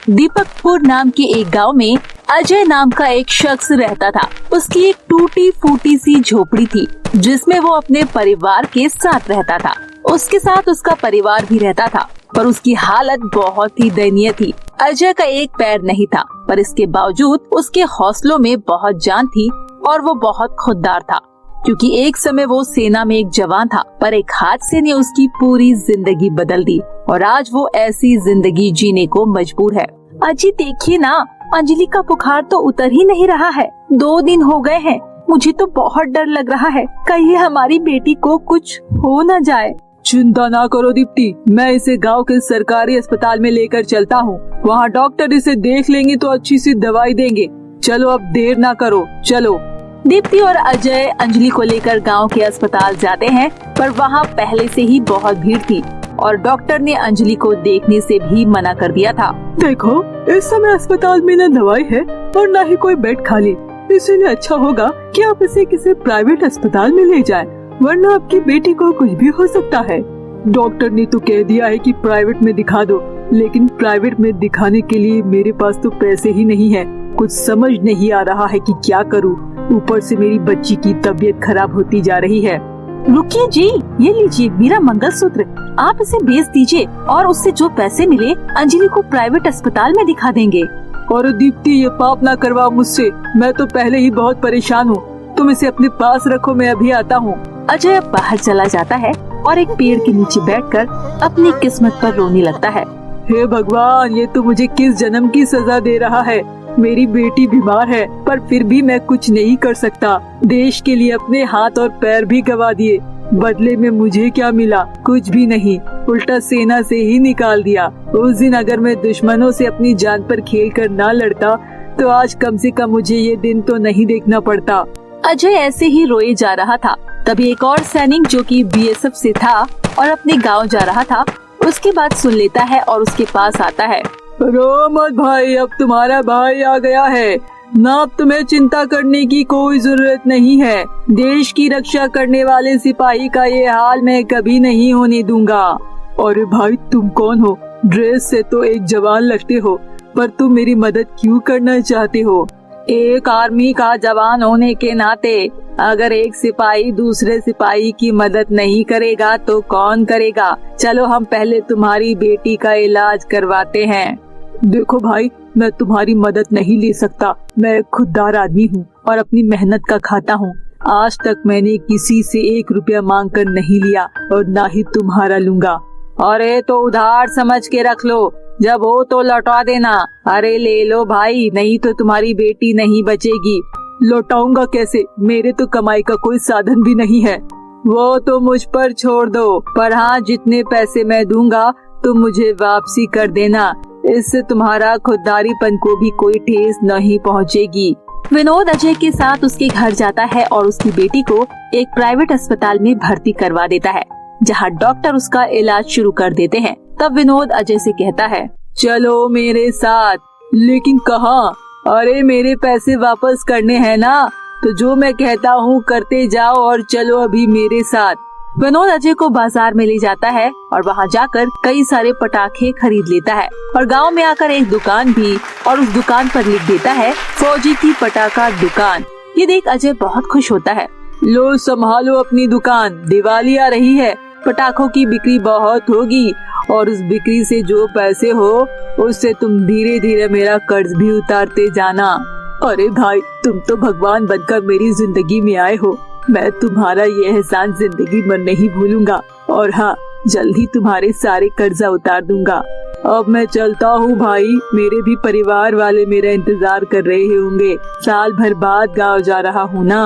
दीपकपुर नाम के एक गांव में अजय नाम का एक शख्स रहता था। उसकी एक टूटी फूटी सी झोपड़ी थी जिसमें वो अपने परिवार के साथ रहता था। उसके साथ उसका परिवार भी रहता था, पर उसकी हालत बहुत ही दयनीय थी। अजय का एक पैर नहीं था, पर इसके बावजूद उसके हौसलों में बहुत जान थी और वो बहुत खुददार था, क्योंकि एक समय वो सेना में एक जवान था, पर एक हादसे ने उसकी पूरी जिंदगी बदल दी और आज वो ऐसी जिंदगी जीने को मजबूर है। अजी देखिए ना, अंजलि का बुखार तो उतर ही नहीं रहा है। 2 दिन हो गए हैं। मुझे तो बहुत डर लग रहा है, कहीं हमारी बेटी को कुछ हो न जाए। चिंता ना करो दीप्ति, मैं इसे गांव के सरकारी अस्पताल में लेकर चलता हूँ। वहाँ डॉक्टर इसे देख लेंगे तो अच्छी सी दवाई देंगे। चलो अब देर ना करो, चलो। दीप्ति और अजय अंजलि को लेकर गांव के अस्पताल जाते हैं, पर वहाँ पहले से ही बहुत भीड़ थी और डॉक्टर ने अंजलि को देखने से भी मना कर दिया था। देखो, इस समय अस्पताल में न दवाई है और न ही कोई बेड खाली, इसलिए अच्छा होगा कि आप इसे किसी प्राइवेट अस्पताल में ले जाएं, वरना आपकी बेटी को कुछ भी हो सकता है। डॉक्टर ने तो कह दिया है कि प्राइवेट में दिखा दो, लेकिन प्राइवेट में दिखाने के लिए मेरे पास तो पैसे ही नहीं है। कुछ समझ नहीं आ रहा है कि क्या करूं। ऊपर से मेरी बच्ची की तबीयत खराब होती जा रही है। रुकिए जी, ये लीजिए मेरा मंगलसूत्र, आप इसे बेच दीजिए और उससे जो पैसे मिले अंजलि को प्राइवेट अस्पताल में दिखा देंगे। और दीप्ति, ये पाप ना करवाओ मुझसे, मैं तो पहले ही बहुत परेशान हूँ। तुम इसे अपने पास रखो, मैं अभी आता हूँ। अजय बाहर चला जाता है और एक पेड़ के नीचे बैठकर अपनी किस्मत पर रोने लगता है। हे भगवान, ये तो मुझे किस जन्म की सजा दे रहा है। मेरी बेटी बीमार है, पर फिर भी मैं कुछ नहीं कर सकता। देश के लिए अपने हाथ और पैर भी गवा दिए, बदले में मुझे क्या मिला? कुछ भी नहीं, उल्टा सेना से ही निकाल दिया। उस दिन अगर मैं दुश्मनों से अपनी जान पर खेल कर ना लड़ता, तो आज कम से कम मुझे ये दिन तो नहीं देखना पड़ता। अजय ऐसे ही रोए जा रहा था, तभी एक और सैनिक जो कि बीएसएफ से था और अपने गांव जा रहा था, उसकी बात सुन लेता है और उसके पास आता है। रो मत भाई, अब तुम्हारा भाई आ गया है ना, अब तुम्हें चिंता करने की कोई जरूरत नहीं है। देश की रक्षा करने वाले सिपाही का ये हाल मैं कभी नहीं होने दूंगा। अरे भाई, तुम कौन हो? ड्रेस से तो एक जवान लगते हो, पर तुम मेरी मदद क्यों करना चाहते हो? एक आर्मी का जवान होने के नाते अगर एक सिपाही दूसरे सिपाही की मदद नहीं करेगा तो कौन करेगा? चलो हम पहले तुम्हारी बेटी का इलाज करवाते हैं। देखो भाई, मैं तुम्हारी मदद नहीं ले सकता। मैं खुददार आदमी हूँ और अपनी मेहनत का खाता हूँ। आज तक मैंने किसी से 1 रुपया मांग कर नहीं लिया और ना ही तुम्हारा लूंगा। अरे तो उधार समझ के रख लो, जब हो तो लौटा देना। अरे ले लो भाई, नहीं तो तुम्हारी बेटी नहीं बचेगी। लौटाऊंगा कैसे? मेरे तो कमाई का कोई साधन भी नहीं है। वो तो मुझ पर छोड़ दो, पर हाँ, जितने पैसे मैं दूंगा तुम मुझे वापसी कर देना। इससे तुम्हारा खुददारीपन को भी कोई ठेस नहीं पहुंचेगी। विनोद अजय के साथ उसके घर जाता है और उसकी बेटी को एक प्राइवेट अस्पताल में भर्ती करवा देता है, जहां डॉक्टर उसका इलाज शुरू कर देते हैं। तब विनोद अजय से कहता है, चलो मेरे साथ। लेकिन कहाँ? अरे मेरे पैसे वापस करने हैं ना, तो जो मैं कहता हूँ करते जाओ और चलो अभी मेरे साथ। विनोद अजय को बाजार में ले जाता है और वहाँ जाकर कई सारे पटाखे खरीद लेता है और गांव में आकर एक दुकान भी, और उस दुकान पर लिख देता है फौजी की पटाखा दुकान। ये देख अजय बहुत खुश होता है। लो संभालो अपनी दुकान, दिवाली आ रही है, पटाखों की बिक्री बहुत होगी और उस बिक्री से जो पैसे हो उससे तुम धीरे धीरे मेरा कर्ज भी उतारते जाना। अरे भाई, तुम तो भगवान बनकर मेरी जिंदगी में आए हो। मैं तुम्हारा ये एहसान जिंदगी भर नहीं भूलूंगा और हाँ, जल्द ही तुम्हारे सारे कर्जा उतार दूंगा। अब मैं चलता हूँ भाई, मेरे भी परिवार वाले मेरा इंतजार कर रहे होंगे। साल भर बाद गाँव जा रहा हूँ ना।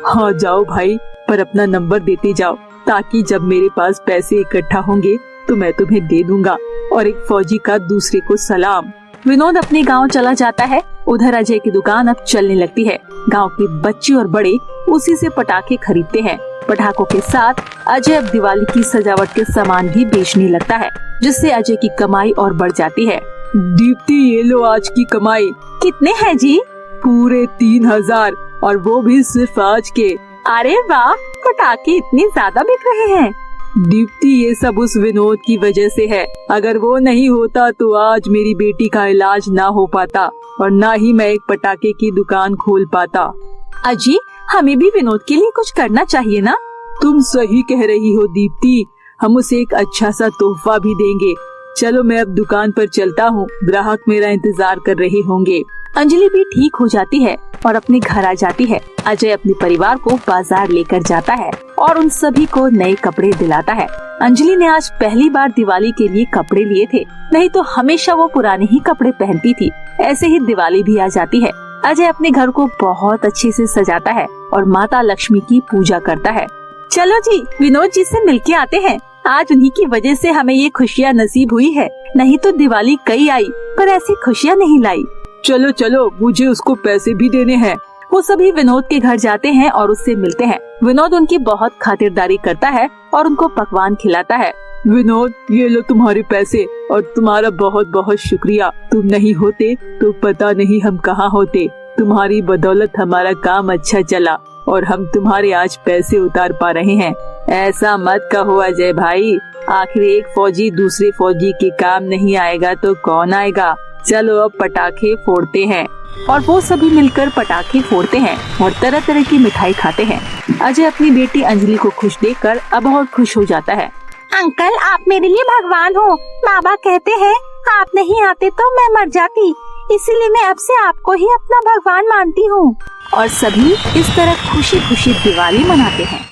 हाँ जाओ भाई, पर अपना नंबर देते जाओ, ताकि जब मेरे पास पैसे इकट्ठा होंगे तो मैं तुम्हें दे दूंगा। और एक फौजी का दूसरे को सलाम। विनोद अपने गांव चला जाता है। उधर अजय की दुकान अब चलने लगती है। गांव के बच्चे और बड़े उसी से पटाखे खरीदते हैं। पटाखों के साथ अजय अब दिवाली की सजावट के सामान भी बेचने लगता है, जिससे अजय की कमाई और बढ़ जाती है। दीप्ति, ये लो आज की कमाई। कितने हैं जी? पूरे 3000, और वो भी सिर्फ आज के। अरे वाह, पटाखे इतने ज्यादा बिक रहे हैं। दीप्ति, ये सब उस विनोद की वजह से है। अगर वो नहीं होता तो आज मेरी बेटी का इलाज ना हो पाता और ना ही मैं एक पटाखे की दुकान खोल पाता। अजी, हमें भी विनोद के लिए कुछ करना चाहिए ना। तुम सही कह रही हो दीप्ति, हम उसे एक अच्छा सा तोहफा भी देंगे। चलो मैं अब दुकान पर चलता हूँ, ग्राहक मेरा इंतजार कर रहे होंगे। अंजलि भी ठीक हो जाती है और अपने घर आ जाती है। अजय अपने परिवार को बाजार लेकर जाता है और उन सभी को नए कपड़े दिलाता है। अंजलि ने आज पहली बार दिवाली के लिए कपड़े लिए थे, नहीं तो हमेशा वो पुराने ही कपड़े पहनती थी। ऐसे ही दिवाली भी आ जाती है। अजय अपने घर को बहुत अच्छे से सजाता है और माता लक्ष्मी की पूजा करता है। चलो जी, विनोद जी से मिलके आते हैं। आज उन्हीं की वजह से हमें ये खुशियाँ नसीब हुई है, नहीं तो दिवाली कई आई पर ऐसी खुशियाँ नहीं लाई। चलो चलो, मुझे उसको पैसे भी देने हैं। वो सभी विनोद के घर जाते हैं और उससे मिलते हैं। विनोद उनकी बहुत खातिरदारी करता है और उनको पकवान खिलाता है। विनोद, ये लो तुम्हारे पैसे और तुम्हारा बहुत बहुत शुक्रिया। तुम नहीं होते तो पता नहीं हम कहाँ होते। तुम्हारी बदौलत हमारा काम अच्छा चला और हम तुम्हारे आज पैसे उतार पा रहे हैं। ऐसा मत कहो अजय भाई, आखिर एक फौजी दूसरे फौजी के काम नहीं आएगा तो कौन आएगा। चलो अब पटाखे फोड़ते हैं। और वो सभी मिलकर पटाखे फोड़ते हैं और तरह तरह की मिठाई खाते हैं। अजय अपनी बेटी अंजलि को खुश देखकर अब और खुश हो जाता है। अंकल, आप मेरे लिए भगवान हो। बाबा कहते हैं आप नहीं आते तो मैं मर जाती, इसीलिए मैं अब से आपको ही अपना भगवान मानती हूँ। और सभी इस तरह खुशी खुशी दिवाली मनाते हैं।